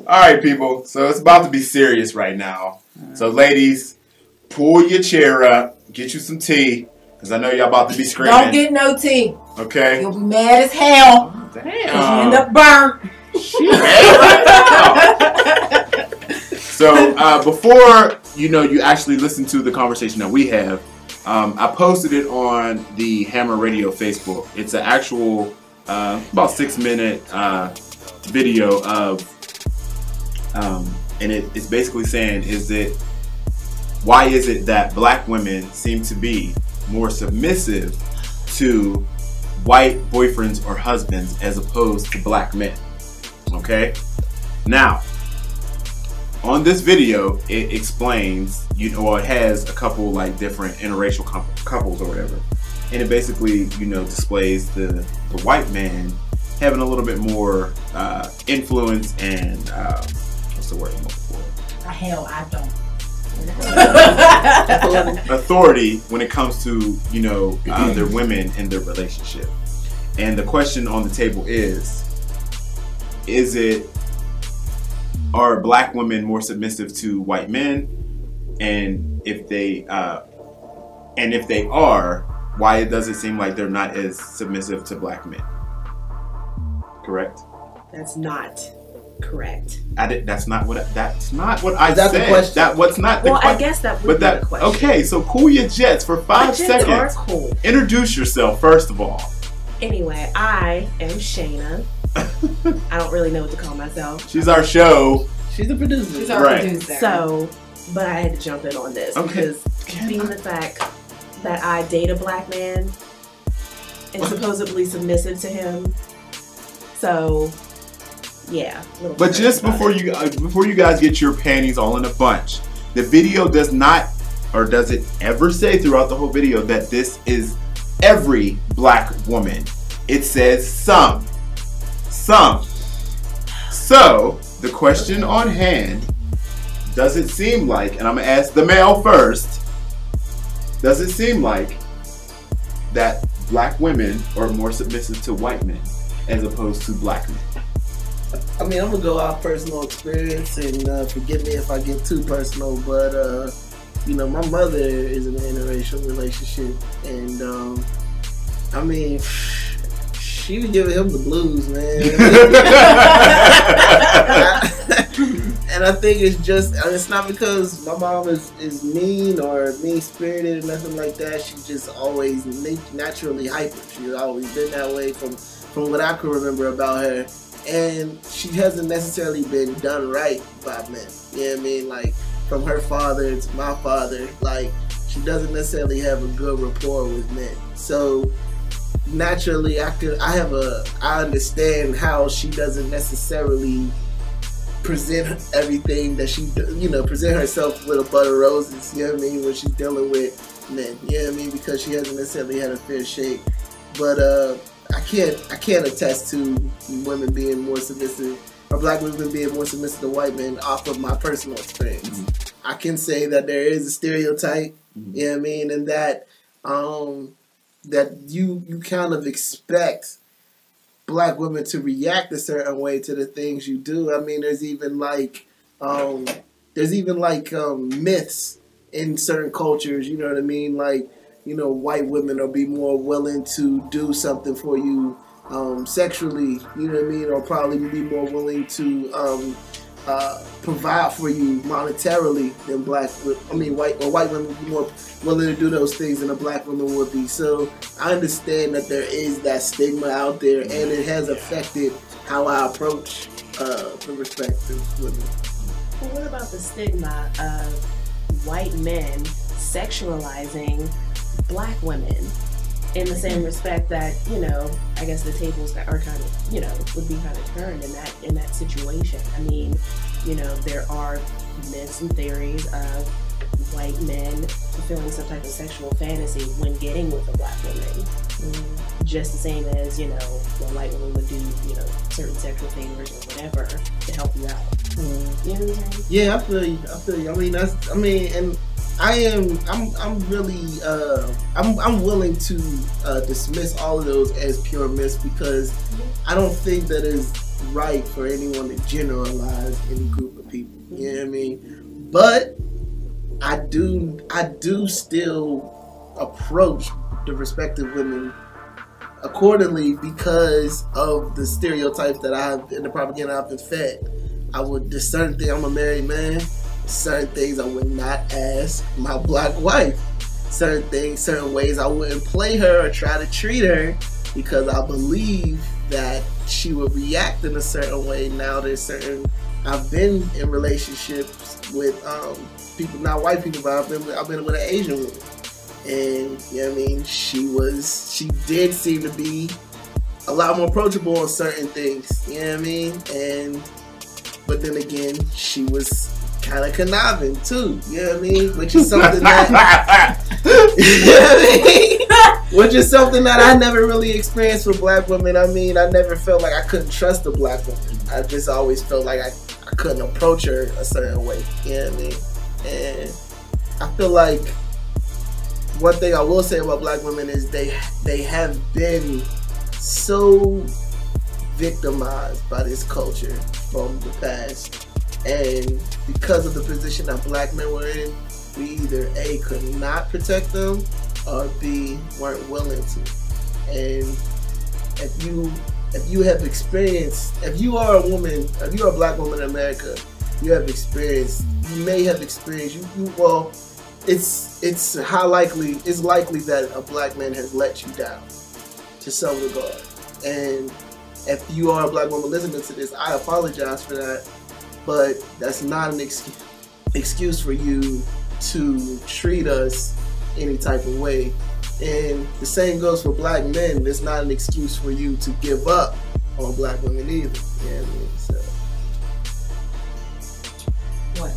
Alright, people. So it's about to be serious right now. So, ladies, pull your chair up. Get you some tea. Because I know y'all about to be screaming. Don't get no tea. Okay? You'll be mad as hell. Damn. You end up burnt. So, before, you actually listen to the conversation that we have, I posted it on the Hammer Radio Facebook. It's an actual, about 6-minute video of, and it's basically saying, why is it that black women seem to be more submissive to white boyfriends or husbands as opposed to black men? Okay? Now, on this video, it explains, it has a couple like different interracial couples or whatever, and it basically, displays the white man having a little bit more influence and what's the word I'm looking for? Hell, I don't. Authority when it comes to their women and their relationship. And the question on the table are black women more submissive to white men? And if they are, why does it seem like they're not as submissive to black men? Correct? That's not correct. That's not what I said. The question? That what's not the question. Well, I guess that would be the question. Okay, so cool your jets for 5 seconds. Are cool. Introduce yourself first of all. Anyway, I am Shayna. I don't really know what to call myself. She's our show. She's the producer. She's our producer. So, but I had to jump in on this because being the fact that I date a black man and supposedly submissive to him. So, yeah. But just before you guys get your panties all in a bunch, the video does not, or does it ever say throughout the whole video that this is every black woman. It says some. So, the question on hand, does it seem like, and I'm going to ask the male first, does it seem like that black women are more submissive to white men as opposed to black men? I mean, I'm going to go off personal experience, and forgive me if I get too personal, but, my mother is in an interracial relationship, and, I mean, she was giving him the blues, man. And I think it's not because my mom is mean or mean-spirited or nothing like that. She's just always naturally hyper. She's always been that way from what I can remember about her. And she hasn't necessarily been done right by men. You know what I mean? Like, from her father to my father, like, she doesn't necessarily have a good rapport with men. So, naturally, I understand how she doesn't necessarily present everything that she, present herself with a bud of roses, you know what I mean, when she's dealing with men, you know what I mean, because she hasn't necessarily had a fair shake. But I can't attest to women being more submissive, or black women being more submissive to white men off of my personal experience. Mm-hmm. I can say that there is a stereotype, mm-hmm. you know what I mean, and that that you kind of expect black women to react a certain way to the things you do. I mean, there's even like myths in certain cultures, you know what I mean? Like, white women will be more willing to do something for you sexually, you know what I mean? Or probably be more willing to provide for you monetarily than white women would be more willing to do those things than a black woman would be. So I understand that there is that stigma out there, and it has affected how I approach the respective women. Well, what about the stigma of white men sexualizing black women in the same respect that, I guess the tables are kind of, would be kind of turned in that situation? I mean, there are myths and theories of white men fulfilling some type of sexual fantasy when getting with a black woman. Just the same as, when white women would do, certain sexual favors or whatever to help you out. You know what I'm saying? Yeah, I feel you. I mean, and I'm really I'm willing to dismiss all of those as pure myths because I don't think that is right for anyone to generalize any group of people. You know what I mean? But I do still approach the respective women accordingly because of the stereotypes that I've in the propaganda I've been fed. There's certain things, I'm a married man, certain things I would not ask my black wife. Certain things, certain ways I wouldn't play her or try to treat her because I believe that she would react in a certain way. Now I've been in relationships with people, not white people, but I've been with an Asian woman. And you know what I mean, she did seem to be a lot more approachable on certain things. You know what I mean? But then again, she was kind of conniving too. You know what I mean? Which is something that you know what I mean? Which is something that I never really experienced with black women. I mean, I never felt like I couldn't trust a black woman. I just always felt like I couldn't approach her a certain way. You know what I mean? And I feel like one thing I will say about black women is they have been so victimized by this culture from the past, and because of the position that black men were in, we either A, could not protect them, or B, weren't willing to. And if you have experienced, if you are a woman, if you are a black woman in America, you may have experienced, well, it's likely that a black man has let you down to some regard. And if you are a black woman listening to this, I apologize for that, but that's not an excuse for you to treat us any type of way. And the same goes for black men. It's not an excuse for you to give up on black women either. You know what I mean? So. Well,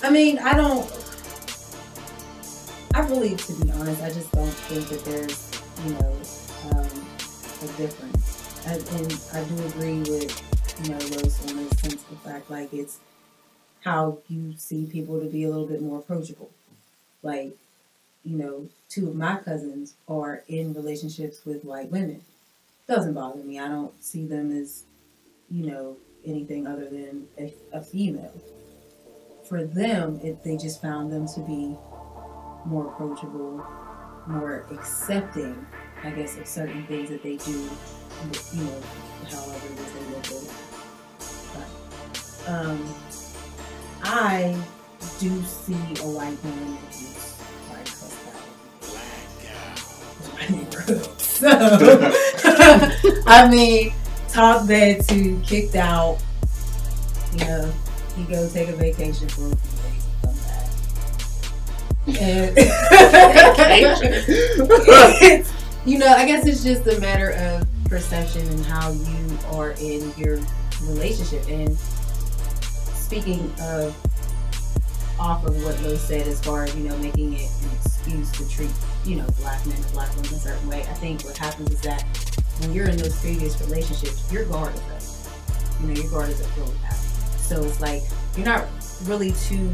I mean, I really, to be honest, I just don't think that there's, a difference. And I do agree with, Rose on this sense of the fact, like, it's how you see people to be a little bit more approachable. Like, two of my cousins are in relationships with white women. Doesn't bother me. I don't see them as, anything other than a female. For them, they just found them to be more approachable, more accepting, I guess, of certain things that they do, however it is they live their life. But I do see a white woman that gets like cussed out in my neighborhood. So, I mean, talk bad to, kicked out, you go take a vacation for a few days and come back. And I guess it's just a matter of perception and how you are in your relationship. And speaking off of what Lo said as far as, making it an excuse to treat, black men or black women a certain way, I think what happens is that when you're in those previous relationships, your guard is up. Your guard is up really fast. So it's like, you're not really too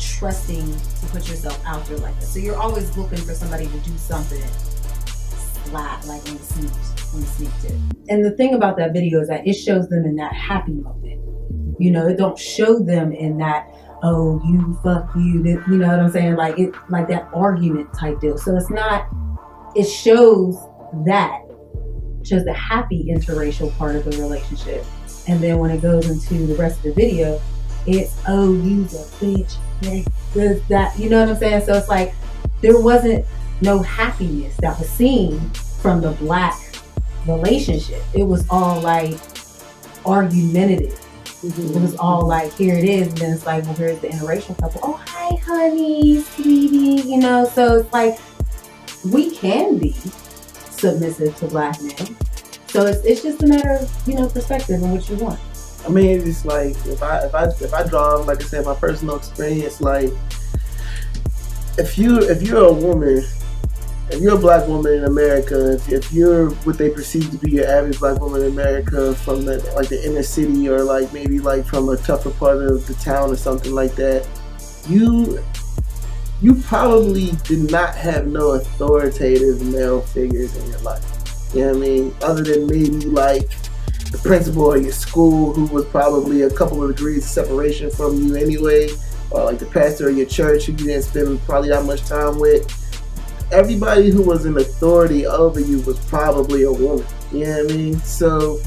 trusting to put yourself out there like that. So you're always looking for somebody to do something slide, like on the sneak tip. And the thing about that video is that it shows them in that happy moment. It don't show them in that, oh, you, fuck you, you know what I'm saying? Like that argument type deal. So it's not, it shows the happy interracial part of the relationship. And then when it goes into the rest of the video, it's, oh, you's a bitch, that, you know what I'm saying? So it's like, there wasn't no happiness that was seen from the black relationship. It was all like argumentative. It was all like, here it is, and then it's like, well, here's the interracial couple. Oh, hi, honey, sweetie, So it's like, we can be submissive to black men. So it's just a matter of, perspective and what you want. I mean, it's like, if I draw, like I said, my personal experience, like, if you're a woman if you're a black woman in America, if you're what they perceive to be your average black woman in America from the inner city, or like maybe like from a tougher part of the town or something like that, you probably did not have no authoritative male figures in your life. You know what I mean? Other than maybe like the principal of your school, who was probably a couple of degrees of separation from you anyway, or like the pastor of your church who you didn't spend probably that much time with. Everybody who was an authority over you was probably a woman. You know what I mean? So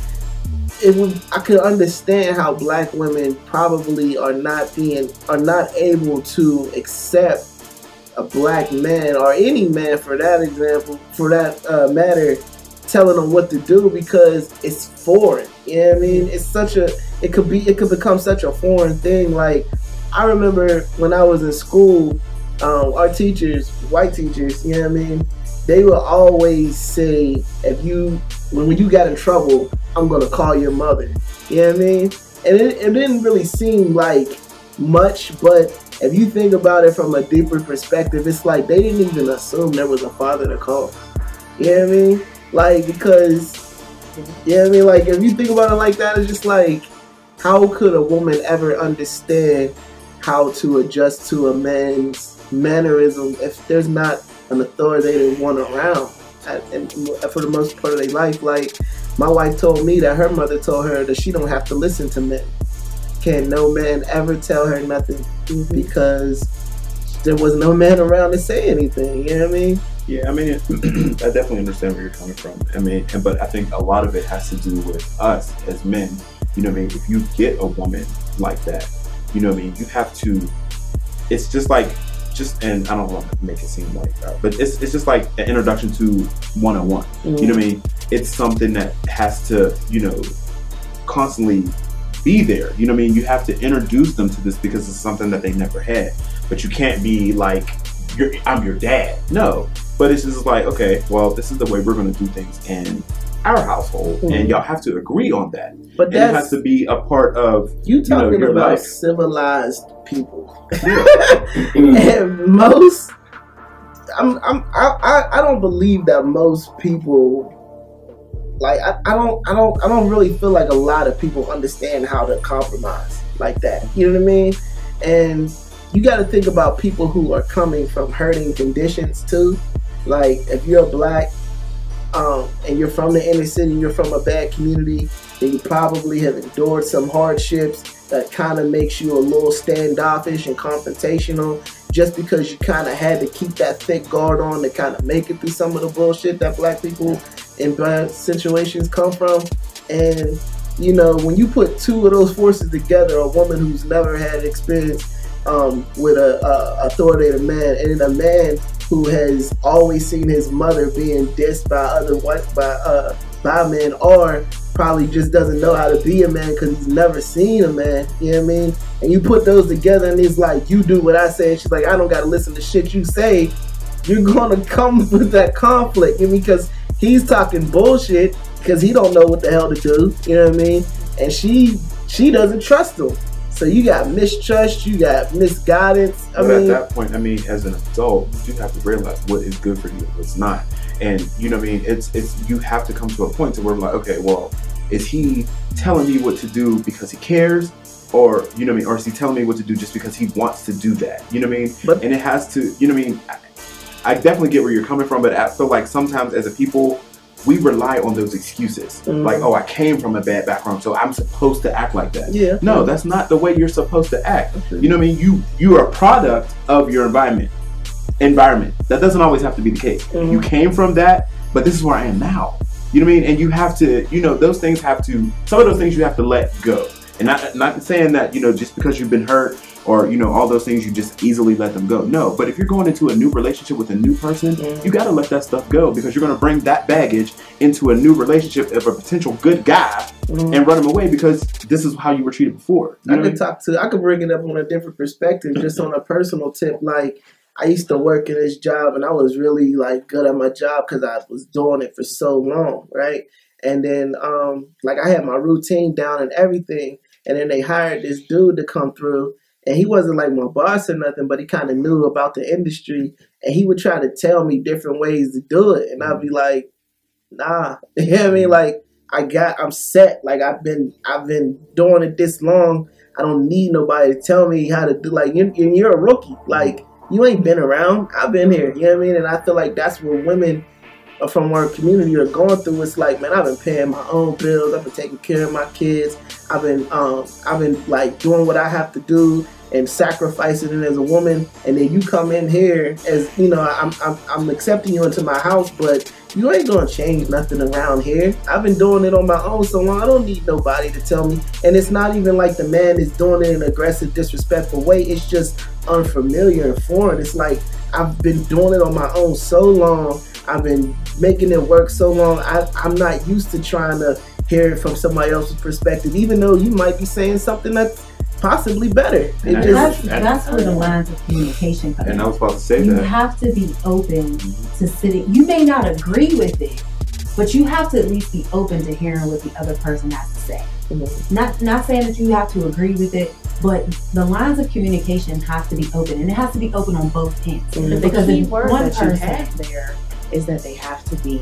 I could understand how black women probably are not able to accept a black man, or any man for that matter, telling them what to do, because it's foreign. You know what I mean? It could become such a foreign thing. Like, I remember when I was in school, our teachers, white teachers, you know what I mean, they would always say, when you got in trouble, I'm gonna call your mother. You know what I mean? And it didn't really seem like much, but if you think about it from a deeper perspective, it's like they didn't even assume there was a father to call. You know what I mean? Like, because, you know what I mean? Like, if you think about it like that, it's just like, how could a woman ever understand how to adjust to a man's mannerism if there's not an authoritative one around? And for the most part of their life, like, my wife told me that her mother told her that she don't have to listen to men. Can no man ever tell her nothing, because there was no man around to say anything. You know what I mean? Yeah, I mean, I definitely understand where you're coming from. I mean, but I think a lot of it has to do with us as men. You know what I mean? If you get a woman like that, you know what I mean, you have to, it's just like, and I don't want to make it seem like that, but it's just like an introduction to one-on-one. You know what I mean? It's something that has to, constantly be there. You know what I mean? You have to introduce them to this because it's something that they never had. But you can't be like, I'm your dad. No. But it's just like, okay, well, this is the way we're going to do things in our household, and y'all have to agree on that. But that has to be a part of you talking your about life. Civilized people. Yeah. And most, I don't believe that most people, like, I don't really feel like a lot of people understand how to compromise like that. You know what I mean? And you got to think about people who are coming from hurting conditions too. Like, if you're black, and you're from the inner city, you're from a bad community, then you probably have endured some hardships that kind of makes you a little standoffish and confrontational, just because you kind of had to keep that thick guard on to kind of make it through some of the bullshit that black people in bad situations come from. And, when you put two of those forces together, a woman who's never had experience with a authoritative man, and a man who has always seen his mother being dissed by men, or probably just doesn't know how to be a man because he's never seen a man, you know what I mean? And you put those together and it's like, you do what I say, and she's like, I don't gotta listen to shit you say. You're gonna come with that conflict, because he's talking bullshit because he don't know what the hell to do, you know what I mean? And she doesn't trust him. So you got mistrust, you got misguidance. But at that point, as an adult, you have to realize what is good for you and what's not. And you know what I mean? It's you have to come to a point to where we're like, okay, well, is he telling me what to do because he cares? Or, you know what I mean? Or is he telling me what to do just because he wants to do that? You know what I mean? And it has to, you know what I mean? I definitely get where you're coming from, but I feel like sometimes as a people, we rely on those excuses. Like, oh, I came from a bad background, so I'm supposed to act like that. Yeah. No, that's not the way you're supposed to act. You know what I mean? You are a product of your environment. That doesn't always have to be the case. You came from that, but this is where I am now. You know what I mean? And you have to, those things some of those things you have to let go. And not saying that, just because you've been hurt or, all those things, you just easily let them go. No, but if you're going into a new relationship with a new person, you got to let that stuff go, because you're going to bring that baggage into a new relationship of a potential good guy and run him away because this is how you were treated before. I could bring it up on a different perspective, just on a personal tip. Like, I used to work in this job and I was really like good at my job because I was doing it for so long, right? And then I had my routine down and everything. And then they hired this dude to come through, And he wasn't like my boss or nothing, but he kind of knew about the industry, and he would try to tell me different ways to do it, and I'd be like, nah. You know what I mean? Like, I'm set. Like, I've been doing it this long. I don't need nobody to tell me how to do. Like, you're a rookie. Like, you ain't been around. I've been here. You know what I mean? And I feel like that's what women from our community are going through. It's like, man, I've been paying my own bills. I've been taking care of my kids. I've been like doing what I have to do and sacrificing it as a woman. And then you come in here as, you know, I'm accepting you into my house, but you ain't gonna change nothing around here. I've been doing it on my own so long. I don't need nobody to tell me. And it's not even like the man is doing it in an aggressive, disrespectful way. It's just unfamiliar and foreign. It's like, I've been doing it on my own so long. I've been making it work so long. I'm not used to trying to hear it from somebody else's perspective, even though you might be saying something that's possibly better. That's where the lines of communication come in. And I was about to say you that. You have to be open to sitting. You may not agree with it, but you have to at least be open to hearing what the other person has to say. Mm-hmm. Not saying that you have to agree with it, but the lines of communication have to be open, and it has to be open on both ends. Mm-hmm. Because the key word that you had there is that they have to be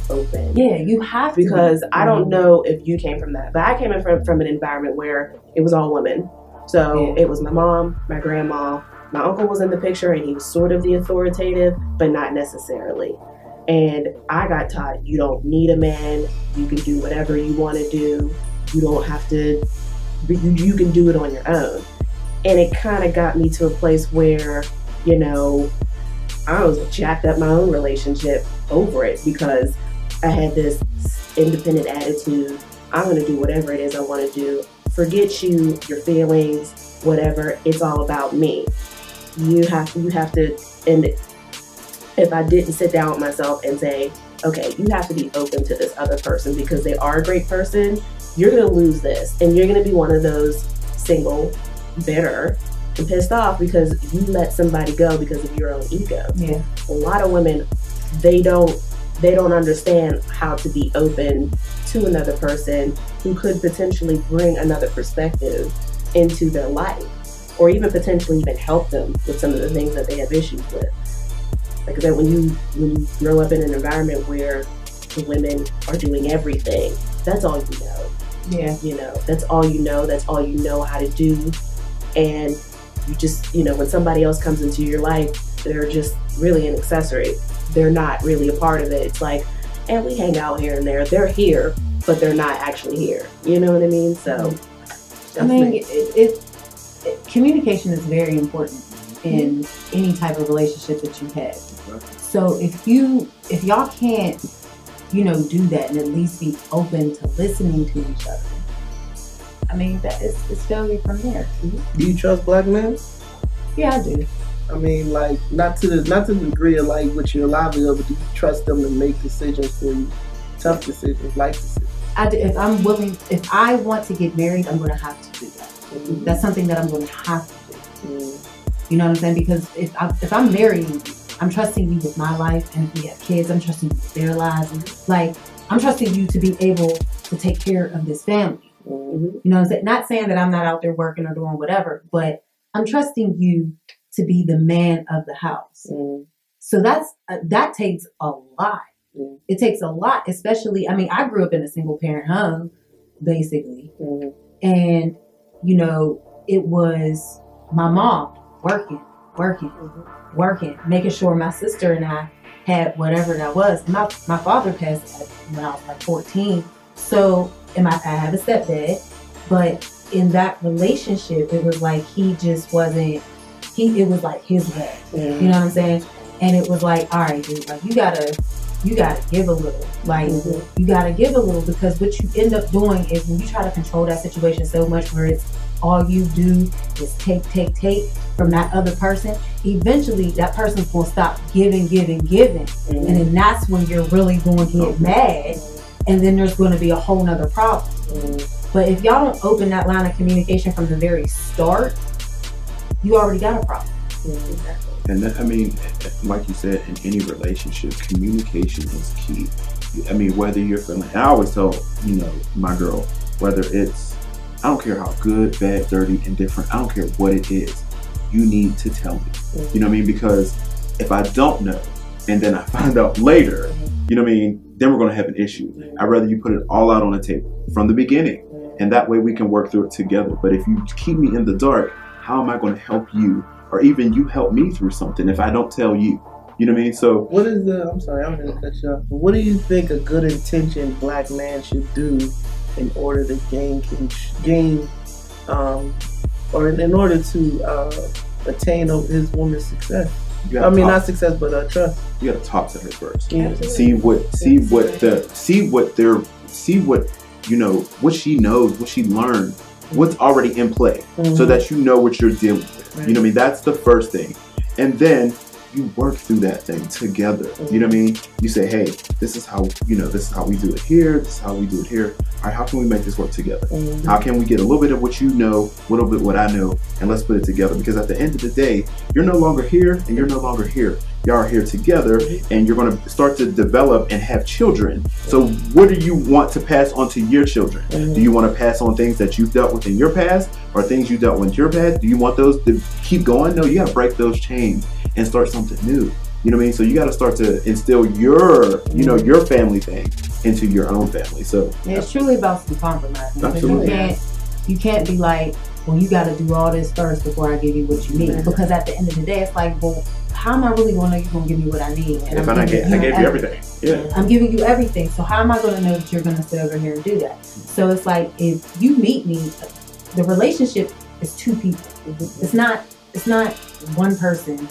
open. Yeah, you have to. Because I don't know if you came from that, but I came in from an environment where it was all women. So it was my mom, my grandma, my uncle was in the picture, and he was sort of the authoritative, but not necessarily. And I got taught you don't need a man. You can do whatever you want to do. You don't have to. You can do it on your own. And it kind of got me to a place where, you know, I was jacked up my own relationship over it because I had this independent attitude. I'm going to do whatever it is I want to do. Forget you, your feelings, whatever. It's all about me. You have to, and if I didn't sit down with myself and say, okay, you have to be open to this other person because they are a great person, you're going to lose this. And you're going to be one of those single, bitter, and pissed off because you let somebody go because of your own ego. Yeah. A lot of women, they don't understand how to be open to another person who could potentially bring another perspective into their life, or even potentially even help them with some of the things that they have issues with. Like I said, when you grow up in an environment where the women are doing everything, that's all you know. Yeah. You know, that's all you know. That's all you know how to do. And you just, you know, when somebody else comes into your life, they're just really an accessory. They're not really a part of it. It's like, and we hang out here and there. They're here, but they're not actually here. You know what I mean? So, I mean, communication is very important in any type of relationship that you have. So if y'all can't, you know, do that and at least be open to listening to each other, I mean, that it's failure from there. Do you trust black men? Yeah, I do. I mean, like, not to the degree of like what you're livelihood, but do you trust them to make decisions for you? Tough decisions, life decisions. I do. If I want to get married, I'm going to have to do that. Mm-hmm. That's something that I'm going to have to do. Mm-hmm. You know what I'm saying? Because if I'm marrying you, I'm trusting you with my life, and if we have kids, I'm trusting you with their lives. Mm-hmm. Like, I'm trusting you to be able to take care of this family. Mm-hmm. You know what I'm saying? Not saying that I'm not out there working or doing whatever, but I'm trusting you to be the man of the house. Mm. So that takes a lot. Mm. It takes a lot, especially, I mean, I grew up in a single parent home, basically. Mm. And, you know, it was my mom working, making sure my sister and I had whatever that was. My father passed when I was like 14. So, I have a stepdad, but in that relationship, it was like he just wasn't, it was like his way. You know what I'm saying? And it was like, all right, dude, like you gotta give a little. Like you gotta give a little, because what you end up doing is when you try to control that situation so much where it's all you do is take from that other person, eventually that person's gonna stop giving. And then that's when you're really going to get mad, and then there's gonna be a whole nother problem. But if y'all don't open that line of communication from the very start, you already got a problem. And I mean, like you said, in any relationship, communication is key. I mean, whether you're feeling, I always tell, you know, my girl, whether it's I don't care how good, bad, dirty, indifferent. I don't care what it is. You need to tell me. You know what I mean? Because if I don't know, and then I find out later, you know what I mean? Then we're going to have an issue. I'd rather you put it all out on the table from the beginning, and that way we can work through it together. But if you keep me in the dark, how am I going to help you, or even you help me through something if I don't tell you? You know what I mean? So what is the? I'm sorry, I'm going to cut you off. But what do you think a good intentioned black man should do in order to gain, or in order to attain his woman's success? I mean, not success, but trust. You got to talk to her first. Yeah. See what she knows, what she learned, what's already in play, so that you know what you're dealing with. You know what I mean? That's the first thing, and then you work through that thing together. You know what I mean? You say, hey, this is how we do it here. This is how we do it here. All right, how can we make this work together? How can we get a little bit of what you know, a little bit what I know, and let's put it together? Because at the end of the day, you're no longer here and you're no longer here. Y'all are here together, and you're going to start to develop and have children. So what do you want to pass on to your children? Do you want to pass on things that you've dealt with in your past, or things you dealt with in your past? Do you want those to keep going? No, you got to break those chains and start something new. You know what I mean? So you got to start to instill your family thing into your own family. So it's truly about some compromise. Absolutely. You can't be like, well, you got to do all this first before I give you what you need. Because at the end of the day, it's like, well, how am I really going to know you're going to give me what I need? And I gave you everything. Yeah. I'm giving you everything. So how am I going to know that you're going to sit over here and do that? So it's like, if you meet me, the relationship is two people. It's not one person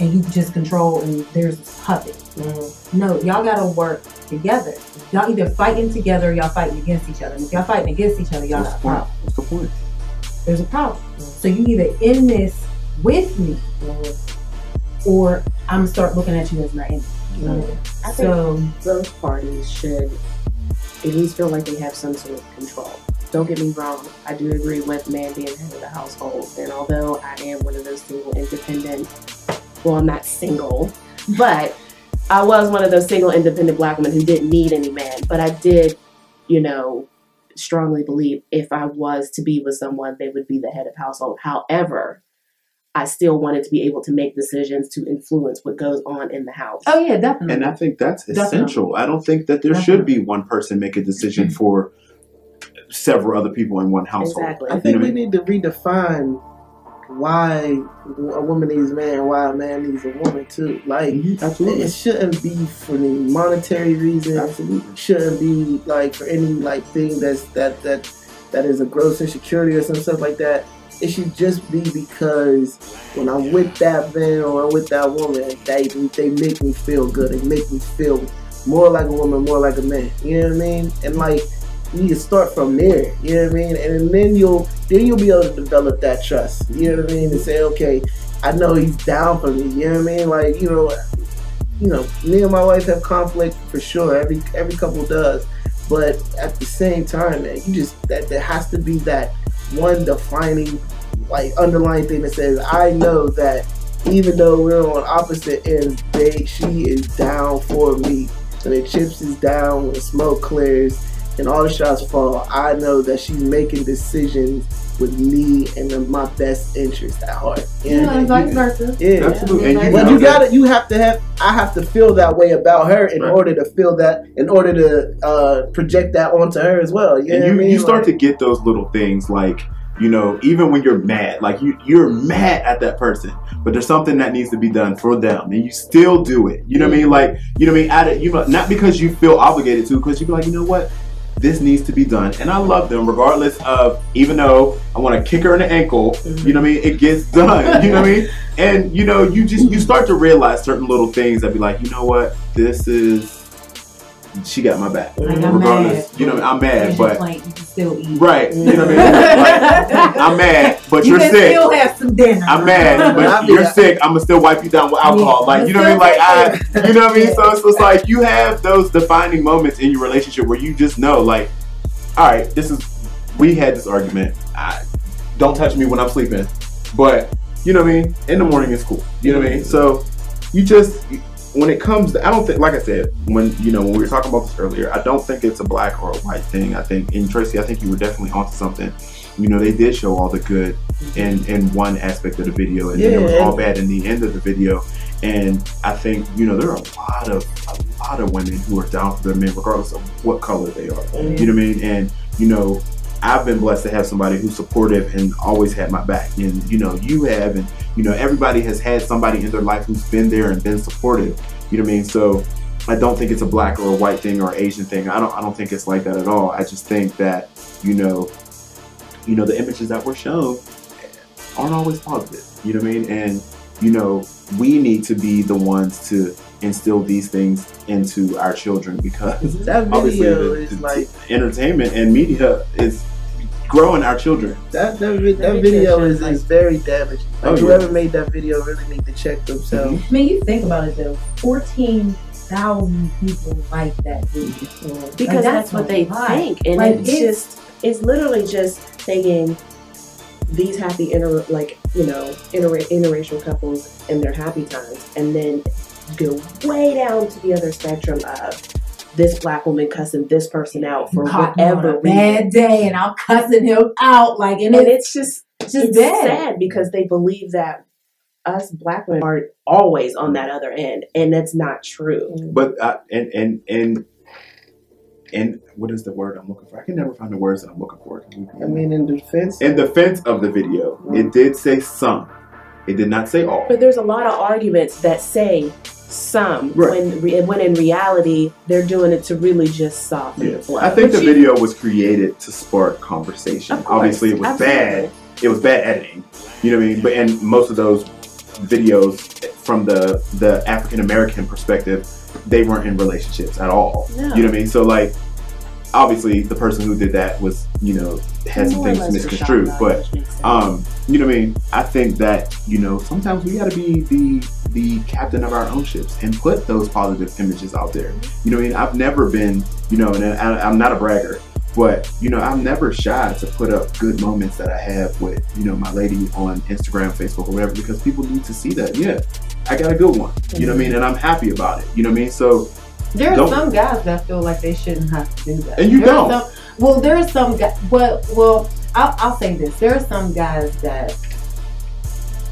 and you just control and there's a puppet. No, y'all got to work together. Y'all either fighting together or y'all fighting against each other. And if y'all fighting against each other, y'all got a problem. What's the point? There's a problem. So you either in this with me or I'm going to start looking at you as my enemy. I think both parties should at least feel like they have some sort of control. Don't get me wrong, I do agree with man being head of the household. And although I am one of those single independent, well, I'm not single, but I was one of those single independent black women who didn't need any man. But I did, strongly believe if I was to be with someone, they would be the head of household. However, I still wanted to be able to make decisions to influence what goes on in the house. Oh yeah, definitely. And I think that's essential. I don't think that there should be one person make a decision for several other people in one household. Exactly. I think we need to redefine why a woman needs a man, why a man needs a woman too. Like, absolutely, it shouldn't be for any monetary reason. Absolutely, shouldn't be like for any thing that is a gross insecurity or some stuff like that. It should just be because when I'm with that man or I'm with that woman, they make me feel good. They make me feel more like a woman, more like a man. You know what I mean? And like, you need to start from there. You know what I mean? And then you'll be able to develop that trust. You know what I mean? And say, okay, I know he's down for me. You know what I mean? Like, me and my wife have conflict for sure. Every couple does. But at the same time, man, there has to be that one defining, underlying thing that says, I know that even though we're on opposite ends, she is down for me. So the chips is down when the smoke clears and all the shots fall. I know that she's making decisions with me and my best interest at heart. And vice versa. Yeah, absolutely. And I have to feel that way about her in order to feel that, in order to project that onto her as well. You know what I mean? You start to get those little things even when you're mad, you're mad at that person, but there's something that needs to be done for them, and you still do it. You know what I mean? Not because you feel obligated to, because you be like, you know what? This needs to be done. And I love them regardless of, even though I want to kick her in the ankle, you know what I mean? It gets done, you know what I mean? And, you start to realize certain little things that be like, you know what? She got my back. Regardless, I'm mad, but you can still eat. Right, you know what I mean? I'm mad, but you're sick. You can still have some dinner. I'm mad, but you're sick. I'm gonna still wipe you down with alcohol. You know what I mean? You know what I mean? So it's like you have those defining moments in your relationship where you just know, all right, we had this argument. Don't touch me when I'm sleeping, but you know what I mean? In the morning it's cool. You know what I mean? So you just, when it comes to, I don't think, like I said, when we were talking about this earlier, I don't think it's a black or a white thing. I think, and Tracy, I think you were definitely onto something. They did show all the good in one aspect of the video, and then it was all bad in the end of the video. And I think, there are a lot of women who are down for their men, regardless of what color they are. You know what I mean? And, I've been blessed to have somebody who's supportive and always had my back. And, you have, and, everybody has had somebody in their life who's been there and been supportive. You know what I mean? So I don't think it's a black or a white thing or Asian thing. I don't think it's like that at all. I just think that, the images that were shown aren't always positive. You know what I mean? And, we need to be the ones to instill these things into our children, because that video is like entertainment and media is growing our children. That video is very damaging. Like, whoever made that video really need to check themselves. I mean, you think about it though, 14,000 people like that video. Because that's what they think, and it's literally just taking these happy interracial couples and their happy times, and then go way down to the other spectrum of this black woman cussing this person out for whatever bad day, and I'm cussing him out, like, and it's just sad because they believe that us black women are always on that other end, and that's not true. But and what is the word I'm looking for? I can never find the words that I'm looking for. I mean, in defense of the video, it did say some. It did not say all. But there's a lot of arguments that say some, when in reality they're doing it to really just soften the blow. I think the video was created to spark conversation. Obviously, it was bad. It was bad editing. You know what I mean? But and most of those videos from the African American perspective, they weren't in relationships at all. No. You know what I mean? So like, obviously the person who did that was, had some things misconstrued. But you know what I mean? I think that, sometimes we gotta be the captain of our own ships and put those positive images out there. You know what I mean? I've never been, and I'm not a bragger, but I'm never shy to put up good moments that I have with, my lady on Instagram, Facebook, or whatever, because people need to see that. Yeah, I got a good one. You know what I mean? And I'm happy about it. You know what I mean? So there are some guys that feel like they shouldn't have to do that. And don't. There are some guys. Well, I'll say this. There are some guys that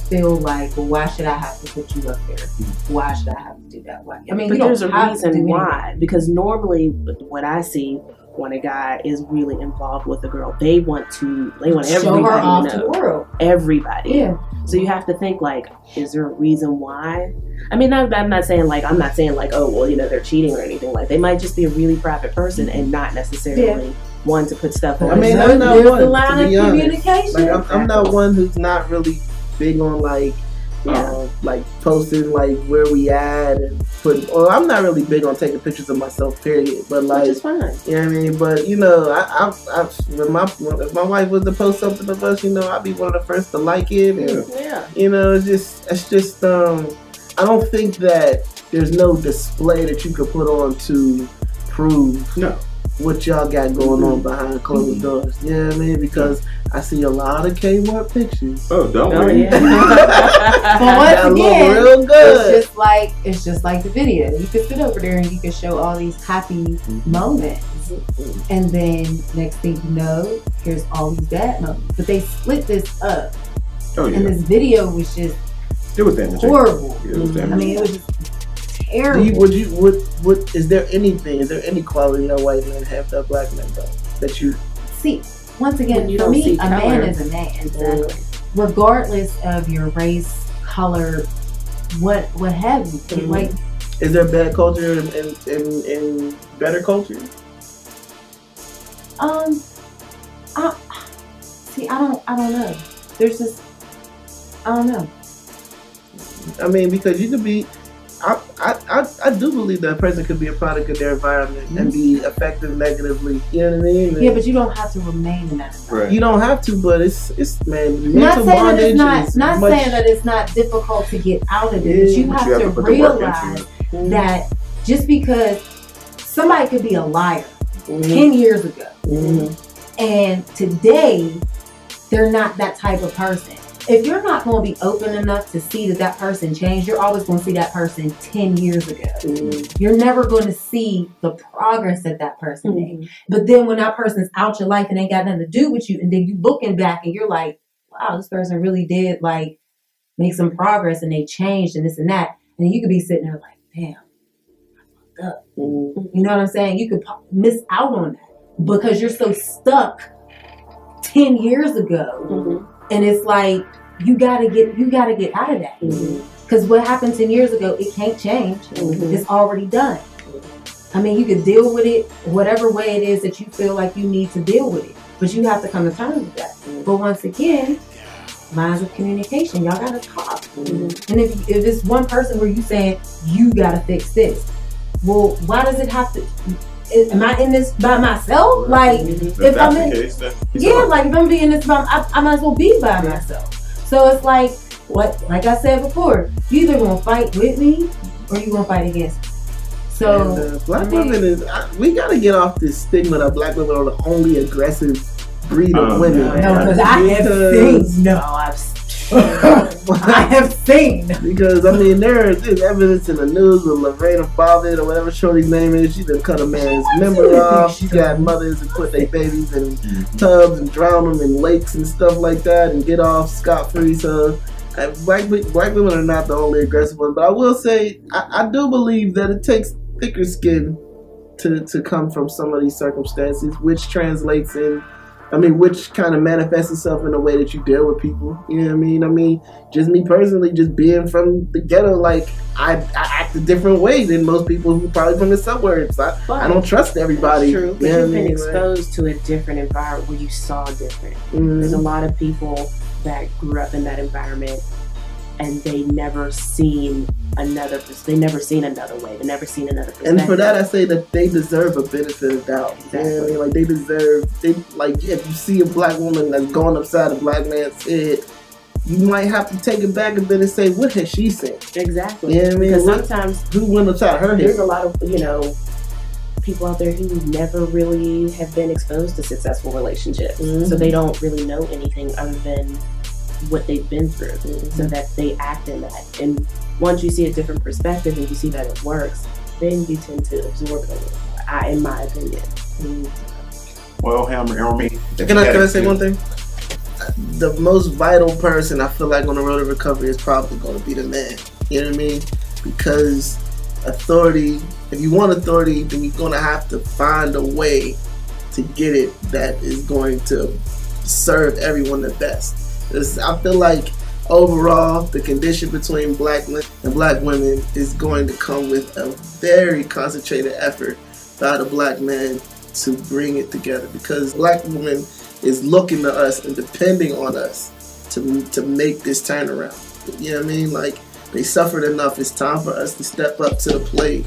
feel like, well, why should I have to put you up there? Why should I have to do that? Why? I mean, but there's a reason why. Because normally, what I see when a guy is really involved with a girl, they want everybody show her off to know. The world. Everybody. Yeah. So you have to think, like, is there a reason why? I mean, I'm not saying like, oh, well, they're cheating or anything. Like, they might just be a really private person and not necessarily one to put stuff on. I mean, I'm not one, the line of communication. Like, I'm not one who's not really big on like posting like where we at and putting. Well, I'm not really big on taking pictures of myself, period. But like, which is fine. You know what I mean? But if my wife was to post something of us, I'd be one of the first to like it. And, it's just I don't think that there's no display that you could put on to prove what y'all got going on behind closed doors. You know what I mean? Because I see a lot of Kmart pictures. Oh, don't worry. Yeah. But once again, real good. It's just like the video. You could sit over there and you could show all these happy moments, and then next thing you know, here's all these bad moments. But they split this up, and this video was just horrible. It was damaging. I mean, it was just terrible. Is there any quality that white men have that black men don't? That you see? Once again, for me, a man is a man. Exactly. Regardless of your race, color, what have you. Mm-hmm. Like, is there bad culture and better culture? I don't know. There's just, I don't know. I mean, because you could be, I do believe that a person could be a product of their environment and be affected negatively. You know what I mean? Yeah, but you don't have to remain in that environment. Right. You don't have to, but it's man. Not saying that it's not difficult to get out of it, but you have to realize that just because somebody could be a liar 10 years ago, and today they're not that type of person. if you're not going to be open enough to see that person changed, you're always going to see that person 10 years ago. You're never going to see the progress that person made. But then when that person's out your life and ain't got nothing to do with you, and then you looking back and you're like, wow, this person really did like make some progress and they changed and this and that. And you could be sitting there like, damn, I fucked up. You know what I'm saying? You could miss out on that because you're so stuck 10 years ago. And it's like, you gotta get out of that. Because what happened 10 years ago, it can't change. It's already done. I mean, you can deal with it whatever way it is that you feel like you need to deal with it. But you have to come to terms with that. But once again, lines of communication, y'all gotta talk. And if it's one person where you saying, you gotta fix this, well, why does it have to? Am I in this by myself? Like, if I'm in, like if I'm being this by, I might as well be by myself. So it's like like I said before, you either gonna fight with me or you gonna fight against me. So and, black women we gotta get off this stigma that black women are the only aggressive breed of women. No, because I have seen. Because I mean, there's evidence in the news with Lorena Bobbitt or whatever shorty's name is. She done cut a man's member off. She got mothers and put their babies in tubs and drown them in lakes and stuff like that and get off scot-free. So black women are not the only aggressive ones. But I will say, I do believe that it takes thicker skin to come from some of these circumstances, which translates in, which kind of manifests itself in the way that you deal with people. You know what I mean? I mean, just me personally, just being from the ghetto, like, I act a different way than most people who probably from the suburbs. I don't trust everybody. True, but you've been exposed to a different environment where you saw different. There's a lot of people that grew up in that environment and they never seen another way. They never seen another perspective. And for that, I say that they deserve a benefit of doubt. Exactly. You know what I mean? Like, if you see a black woman that's going upside a black man's head, you might have to take it back a bit and say, what has she seen? Exactly. You know what I mean? Because sometimes who went upside her head? There's a lot of, people out there who never really have been exposed to successful relationships. So they don't really know anything other than what they've been through, so that they act in that. And once you see a different perspective and you see that it works, then you tend to absorb it a little more, in my opinion. Well, Hammer, can I say one thing? The most vital person I feel like on the road to recovery is probably going to be the man. You know what I mean? Because authority, if you want authority, then you're going to have to find a way to get it that is going to serve everyone the best. I feel like overall, the condition between black men and black women is going to come with a very concentrated effort by the black man to bring it together, because black women is looking to us and depending on us to make this turnaround. You know what I mean? Like, they suffered enough. It's time for us to step up to the plate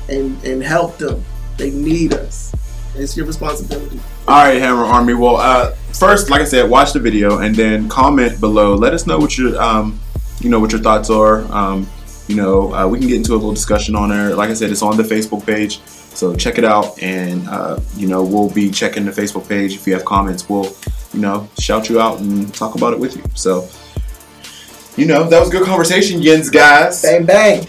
and help them. They need us. It's your responsibility. All right, Hammer Army. Well, first, like I said, watch the video and then comment below. Let us know what your, what your thoughts are. We can get into a little discussion on there. Like I said, it's on the Facebook page, so check it out. And we'll be checking the Facebook page. If you have comments, we'll, shout you out and talk about it with you. So, that was a good conversation, Yens guys. Bang bang.